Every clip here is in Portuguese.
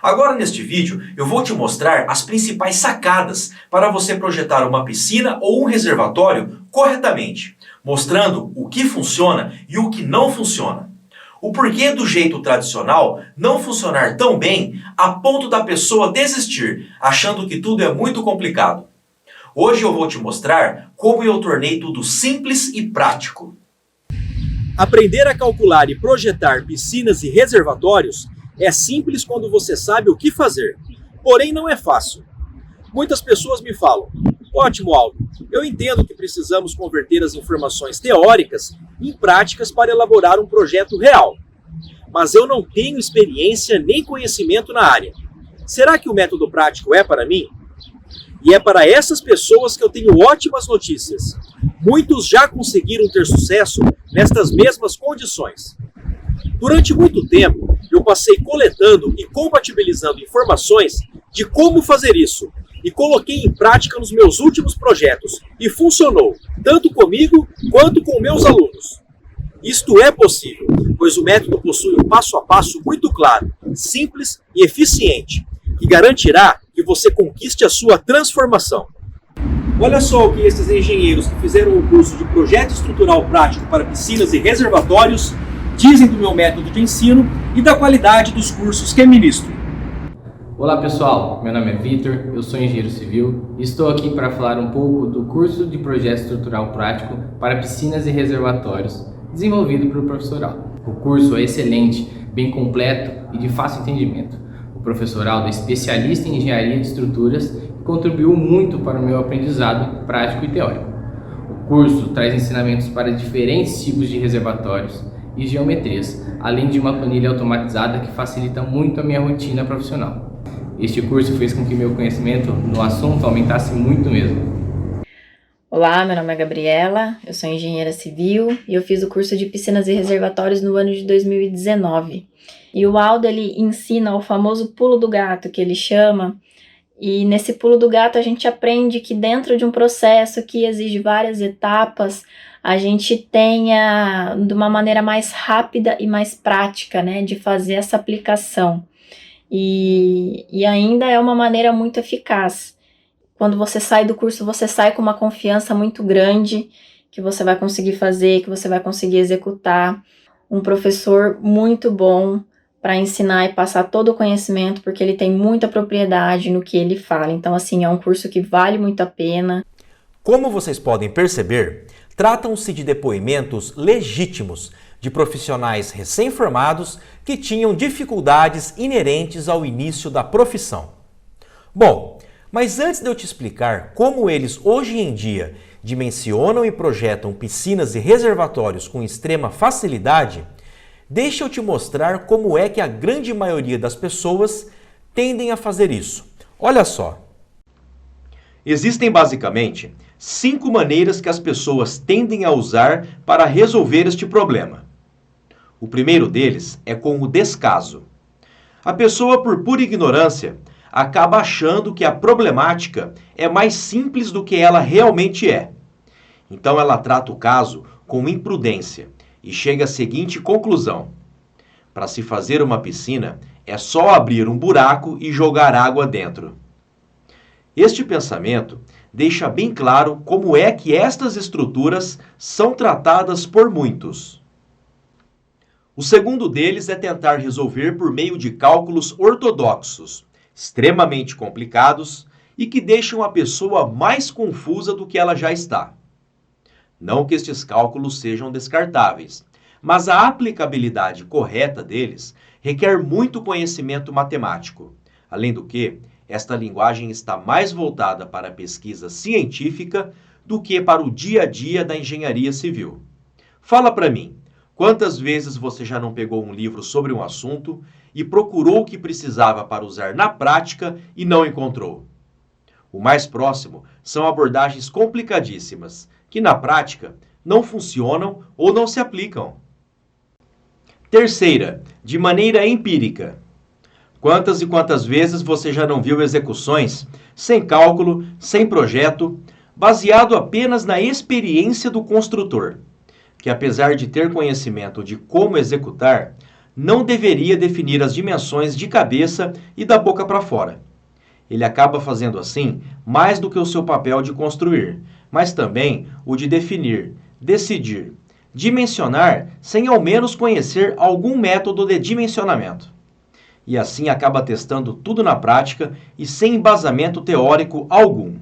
Agora neste vídeo eu vou te mostrar as principais sacadas para você projetar uma piscina ou um reservatório corretamente, mostrando o que funciona e o que não funciona. O porquê do jeito tradicional não funcionar tão bem a ponto da pessoa desistir, achando que tudo é muito complicado. Hoje eu vou te mostrar como eu tornei tudo simples e prático. Aprender a calcular e projetar piscinas e reservatórios é simples quando você sabe o que fazer, porém não é fácil. Muitas pessoas me falam: ótimo, Aldo, eu entendo que precisamos converter as informações teóricas em práticas para elaborar um projeto real, mas eu não tenho experiência nem conhecimento na área. Será que o método prático é para mim? E é para essas pessoas que eu tenho ótimas notícias. Muitos já conseguiram ter sucesso nestas mesmas condições. Durante muito tempo, eu passei coletando e compatibilizando informações de como fazer isso, e coloquei em prática nos meus últimos projetos, e funcionou, tanto comigo quanto com meus alunos. Isto é possível, pois o método possui um passo a passo muito claro, simples e eficiente, que garantirá que você conquiste a sua transformação. Olha só o que esses engenheiros que fizeram o curso de Projeto Estrutural Prático para Piscinas e Reservatórios dizem do meu método de ensino e da qualidade dos cursos que ministro. Olá pessoal, meu nome é Vitor, eu sou engenheiro civil e estou aqui para falar um pouco do curso de Projeto Estrutural Prático para Piscinas e Reservatórios, desenvolvido pelo professor Aldo. O curso é excelente, bem completo e de fácil entendimento. O professor Aldo é especialista em engenharia de estruturas e contribuiu muito para o meu aprendizado prático e teórico. O curso traz ensinamentos para diferentes tipos de reservatórios e geometrias, além de uma planilha automatizada que facilita muito a minha rotina profissional. Este curso fez com que meu conhecimento no assunto aumentasse muito mesmo. Olá, meu nome é Gabriela, eu sou engenheira civil e eu fiz o curso de piscinas e reservatórios no ano de 2019. E o Aldo, ele ensina o famoso pulo do gato, que ele chama, e nesse pulo do gato a gente aprende que dentro de um processo que exige várias etapas, a gente tenha de uma maneira mais rápida e mais prática, né, de fazer essa aplicação. E ainda é uma maneira muito eficaz. Quando você sai do curso, você sai com uma confiança muito grande que você vai conseguir fazer, que você vai conseguir executar. Um professor muito bom para ensinar e passar todo o conhecimento, porque ele tem muita propriedade no que ele fala. Então, assim, é um curso que vale muito a pena. Como vocês podem perceber, tratam-se de depoimentos legítimos de profissionais recém-formados que tinham dificuldades inerentes ao início da profissão. Bom, mas antes de eu te explicar como eles hoje em dia dimensionam e projetam piscinas e reservatórios com extrema facilidade, deixa eu te mostrar como é que a grande maioria das pessoas tendem a fazer isso. Olha só. Existem basicamente 5 maneiras que as pessoas tendem a usar para resolver este problema. O primeiro deles é com o descaso. A pessoa, por pura ignorância, acaba achando que a problemática é mais simples do que ela realmente é. Então ela trata o caso com imprudência e chega à seguinte conclusão: para se fazer uma piscina, é só abrir um buraco e jogar água dentro. Este pensamento deixa bem claro como é que estas estruturas são tratadas por muitos. O segundo deles é tentar resolver por meio de cálculos ortodoxos, extremamente complicados e que deixam a pessoa mais confusa do que ela já está. Não que estes cálculos sejam descartáveis, mas a aplicabilidade correta deles requer muito conhecimento matemático. Além do que, esta linguagem está mais voltada para a pesquisa científica do que para o dia a dia da engenharia civil. Fala para mim, quantas vezes você já não pegou um livro sobre um assunto e procurou o que precisava para usar na prática e não encontrou? O mais próximo são abordagens complicadíssimas, que na prática não funcionam ou não se aplicam. Terceira, de maneira empírica. Quantas e quantas vezes você já não viu execuções sem cálculo, sem projeto, baseado apenas na experiência do construtor, que apesar de ter conhecimento de como executar, não deveria definir as dimensões de cabeça e da boca para fora. Ele acaba fazendo assim mais do que o seu papel de construir, mas também o de definir, decidir, dimensionar sem ao menos conhecer algum método de dimensionamento. E assim acaba testando tudo na prática e sem embasamento teórico algum.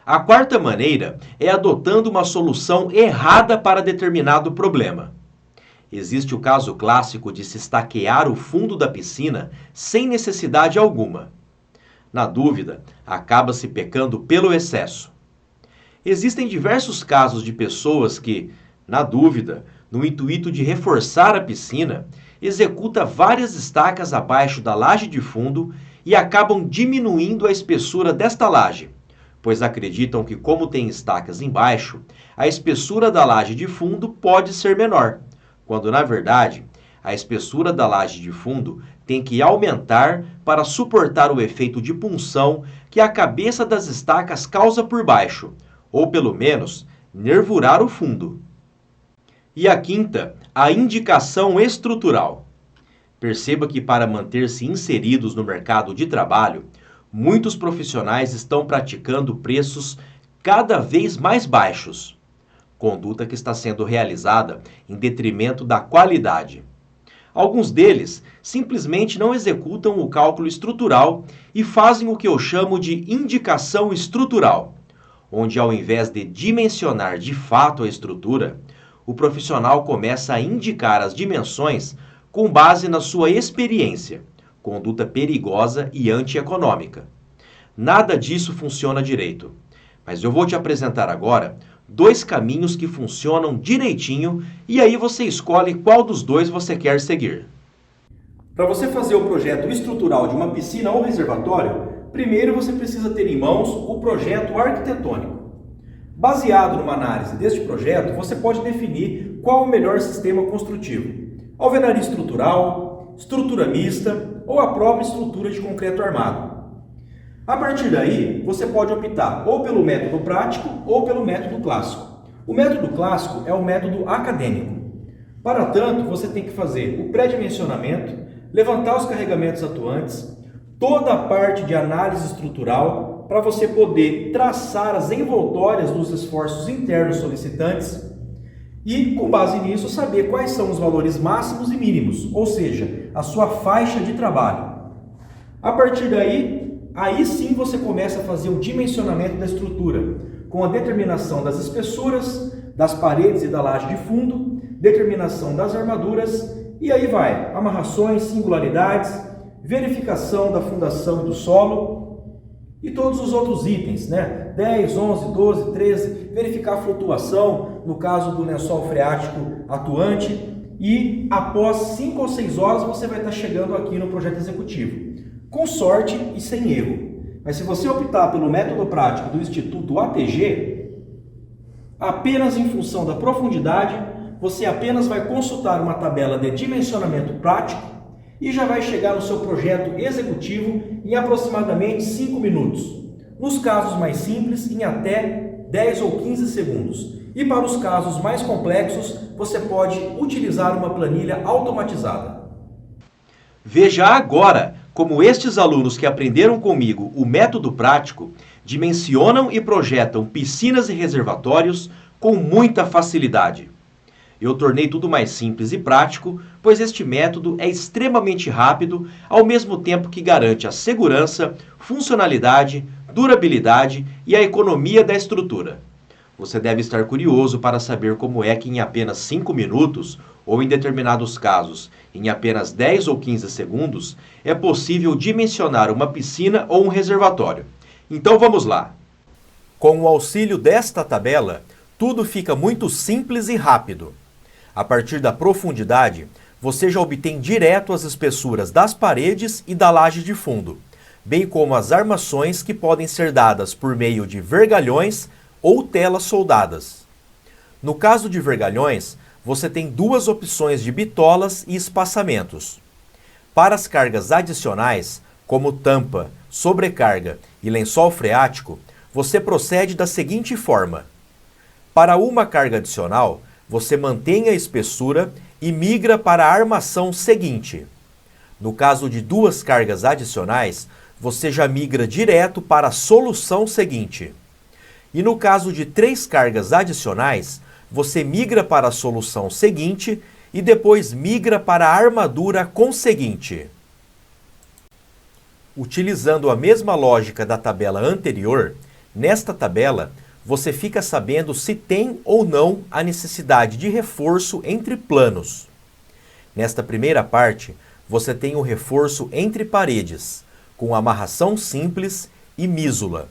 A quarta maneira é adotando uma solução errada para determinado problema. Existe o caso clássico de se estaquear o fundo da piscina sem necessidade alguma. Na dúvida, acaba-se pecando pelo excesso. Existem diversos casos de pessoas que, na dúvida, no intuito de reforçar a piscina, executa várias estacas abaixo da laje de fundo e acabam diminuindo a espessura desta laje, pois acreditam que, como tem estacas embaixo, a espessura da laje de fundo pode ser menor, quando, na verdade, a espessura da laje de fundo tem que aumentar para suportar o efeito de punção que a cabeça das estacas causa por baixo, ou pelo menos, nervurar o fundo. E a quinta, a indicação estrutural. Perceba que para manter-se inseridos no mercado de trabalho, muitos profissionais estão praticando preços cada vez mais baixos, conduta que está sendo realizada em detrimento da qualidade. Alguns deles simplesmente não executam o cálculo estrutural e fazem o que eu chamo de indicação estrutural, onde ao invés de dimensionar de fato a estrutura, o profissional começa a indicar as dimensões com base na sua experiência, conduta perigosa e antieconômica. Nada disso funciona direito, mas eu vou te apresentar agora 2 caminhos que funcionam direitinho e aí você escolhe qual dos 2 você quer seguir. Para você fazer o projeto estrutural de uma piscina ou reservatório, primeiro você precisa ter em mãos o projeto arquitetônico. Baseado numa análise deste projeto, você pode definir qual o melhor sistema construtivo: alvenaria estrutural, estrutura mista ou a própria estrutura de concreto armado. A partir daí, você pode optar ou pelo método prático ou pelo método clássico. O método clássico é o método acadêmico. Para tanto, você tem que fazer o pré-dimensionamento, levantar os carregamentos atuantes, toda a parte de análise estrutural para você poder traçar as envoltórias dos esforços internos solicitantes e, com base nisso, saber quais são os valores máximos e mínimos, ou seja, a sua faixa de trabalho. A partir daí, aí sim você começa a fazer o dimensionamento da estrutura, com a determinação das espessuras, das paredes e da laje de fundo, determinação das armaduras, e aí vai, amarrações, singularidades, verificação da fundação e do solo, e todos os outros itens, né? 10, 11, 12, 13, verificar a flutuação, no caso do lençol freático atuante, e após 5 ou 6 horas você vai estar chegando aqui no projeto executivo, com sorte e sem erro. Mas se você optar pelo método prático do Instituto ATG, apenas em função da profundidade, você apenas vai consultar uma tabela de dimensionamento prático e já vai chegar no seu projeto executivo em aproximadamente 5 minutos. Nos casos mais simples, em até 10 ou 15 segundos. E para os casos mais complexos, você pode utilizar uma planilha automatizada. Veja agora como estes alunos que aprenderam comigo o método prático dimensionam e projetam piscinas e reservatórios com muita facilidade. Eu tornei tudo mais simples e prático, pois este método é extremamente rápido, ao mesmo tempo que garante a segurança, funcionalidade, durabilidade e a economia da estrutura. Você deve estar curioso para saber como é que em apenas 5 minutos, ou em determinados casos, em apenas 10 ou 15 segundos, é possível dimensionar uma piscina ou um reservatório. Então vamos lá! Com o auxílio desta tabela, tudo fica muito simples e rápido. A partir da profundidade, você já obtém direto as espessuras das paredes e da laje de fundo, bem como as armações que podem ser dadas por meio de vergalhões ou telas soldadas. No caso de vergalhões, você tem 2 opções de bitolas e espaçamentos. Para as cargas adicionais, como tampa, sobrecarga e lençol freático, você procede da seguinte forma. Para uma carga adicional, você mantém a espessura e migra para a armação seguinte. No caso de 2 cargas adicionais, você já migra direto para a solução seguinte. E no caso de 3 cargas adicionais, você migra para a solução seguinte e depois migra para a armadura conseguinte. Utilizando a mesma lógica da tabela anterior, nesta tabela você fica sabendo se tem ou não a necessidade de reforço entre planos. Nesta primeira parte, você tem o reforço entre paredes, com amarração simples e mísula.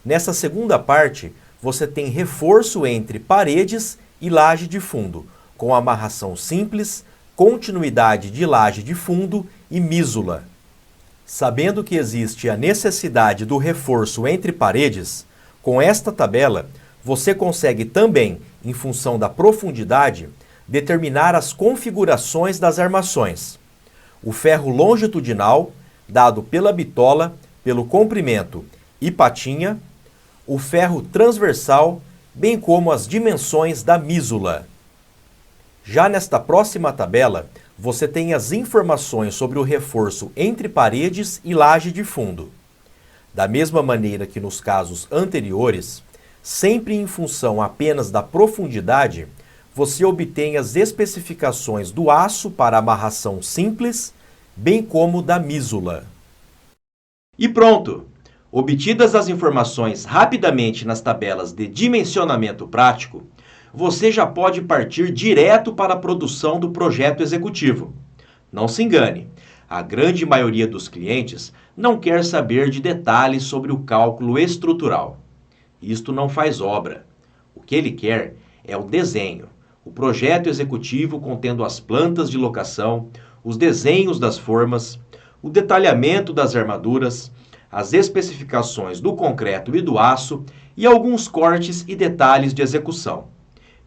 Nessa segunda parte, você tem reforço entre paredes e laje de fundo, com amarração simples, continuidade de laje de fundo e mísula. Sabendo que existe a necessidade do reforço entre paredes, com esta tabela, você consegue também, em função da profundidade, determinar as configurações das armações. O ferro longitudinal, dado pela bitola, pelo comprimento e patinha, o ferro transversal, bem como as dimensões da mísula. Já nesta próxima tabela, você tem as informações sobre o reforço entre paredes e laje de fundo. Da mesma maneira que nos casos anteriores, sempre em função apenas da profundidade, você obtém as especificações do aço para amarração simples, bem como da mísula. E pronto! Obtidas as informações rapidamente nas tabelas de dimensionamento prático, você já pode partir direto para a produção do projeto executivo. Não se engane, a grande maioria dos clientes não quer saber de detalhes sobre o cálculo estrutural. Isto não faz obra. O que ele quer é o desenho, o projeto executivo contendo as plantas de locação, os desenhos das formas, o detalhamento das armaduras, as especificações do concreto e do aço e alguns cortes e detalhes de execução.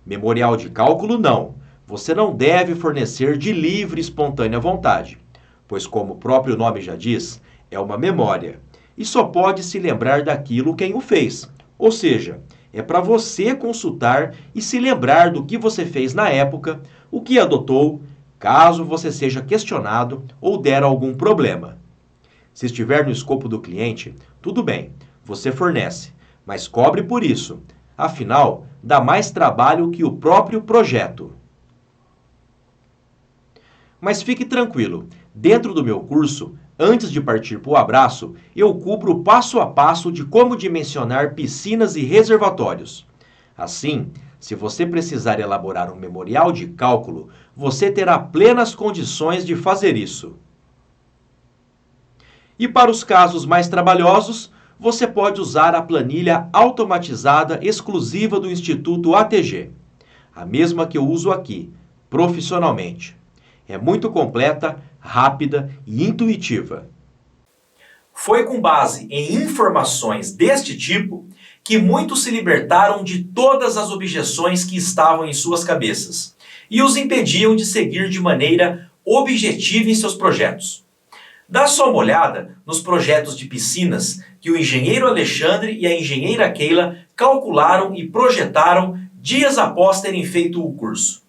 Memorial de cálculo não. Você não deve fornecer de livre e espontânea vontade, pois como o próprio nome já diz, é uma memória e só pode se lembrar daquilo quem o fez. Ou seja, é para você consultar e se lembrar do que você fez na época, o que adotou, caso você seja questionado ou der algum problema. Se estiver no escopo do cliente, tudo bem, você fornece, mas cobre por isso. Afinal, dá mais trabalho que o próprio projeto. Mas fique tranquilo, dentro do meu curso, antes de partir para o abraço, eu cubro passo a passo de como dimensionar piscinas e reservatórios. Assim, se você precisar elaborar um memorial de cálculo, você terá plenas condições de fazer isso. E para os casos mais trabalhosos, você pode usar a planilha automatizada exclusiva do Instituto ATG, a mesma que eu uso aqui, profissionalmente. É muito completa, rápida e intuitiva. Foi com base em informações deste tipo que muitos se libertaram de todas as objeções que estavam em suas cabeças e os impediam de seguir de maneira objetiva em seus projetos. Dá só uma olhada nos projetos de piscinas que o engenheiro Alexandre e a engenheira Keila calcularam e projetaram dias após terem feito o curso.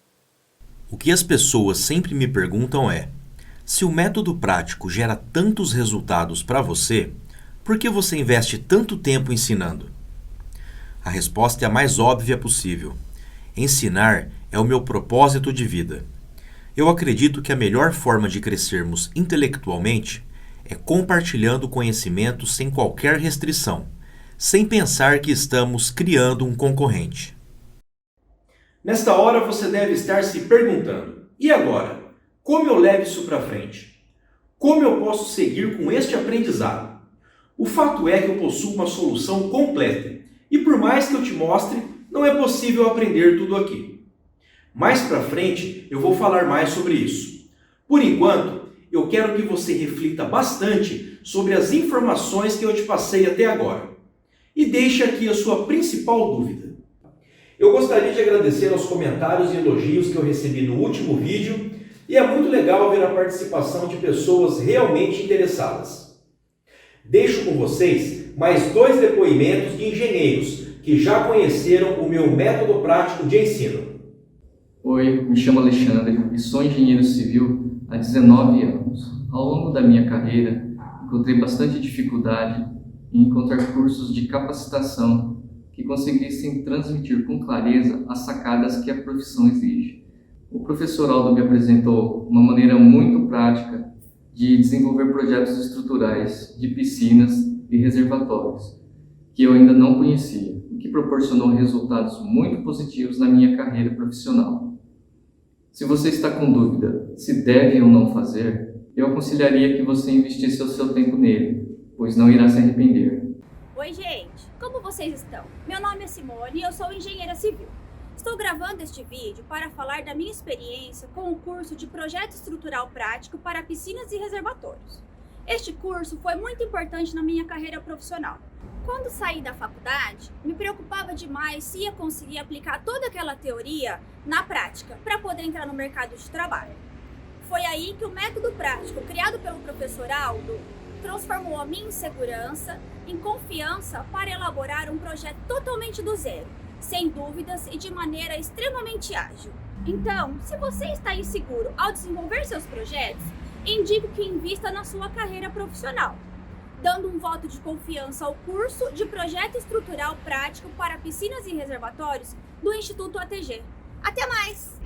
O que as pessoas sempre me perguntam é: se o método prático gera tantos resultados para você, por que você investe tanto tempo ensinando? A resposta é a mais óbvia possível. Ensinar é o meu propósito de vida. Eu acredito que a melhor forma de crescermos intelectualmente é compartilhando conhecimento sem qualquer restrição, sem pensar que estamos criando um concorrente. Nesta hora você deve estar se perguntando: e agora? Como eu levo isso para frente? Como eu posso seguir com este aprendizado? O fato é que eu possuo uma solução completa e por mais que eu te mostre, não é possível aprender tudo aqui. Mais para frente eu vou falar mais sobre isso. Por enquanto, eu quero que você reflita bastante sobre as informações que eu te passei até agora. E deixe aqui a sua principal dúvida. Eu gostaria de agradecer aos comentários e elogios que eu recebi no último vídeo e é muito legal ver a participação de pessoas realmente interessadas. Deixo com vocês mais 2 depoimentos de engenheiros que já conheceram o meu método prático de ensino. Oi, me chamo Alexandre e sou engenheiro civil há 19 anos. Ao longo da minha carreira, encontrei bastante dificuldade em encontrar cursos de capacitação que conseguissem transmitir com clareza as sacadas que a profissão exige. O professor Aldo me apresentou uma maneira muito prática de desenvolver projetos estruturais de piscinas e reservatórios, que eu ainda não conhecia, o que proporcionou resultados muito positivos na minha carreira profissional. Se você está com dúvida se deve ou não fazer, eu aconselharia que você investisse o seu tempo nele, pois não irá se arrepender. Oi gente, como vocês estão? Meu nome é Simone e eu sou engenheira civil. Estou gravando este vídeo para falar da minha experiência com o curso de Projeto Estrutural Prático para Piscinas e Reservatórios. Este curso foi muito importante na minha carreira profissional. Quando saí da faculdade, me preocupava demais se ia conseguir aplicar toda aquela teoria na prática para poder entrar no mercado de trabalho. Foi aí que o método prático criado pelo professor Aldo transformou a minha insegurança em confiança para elaborar um projeto totalmente do zero, sem dúvidas e de maneira extremamente ágil. Então, se você está inseguro ao desenvolver seus projetos, indico que invista na sua carreira profissional, dando um voto de confiança ao curso de Projeto Estrutural Prático para Piscinas e Reservatórios do Instituto ATG. Até mais!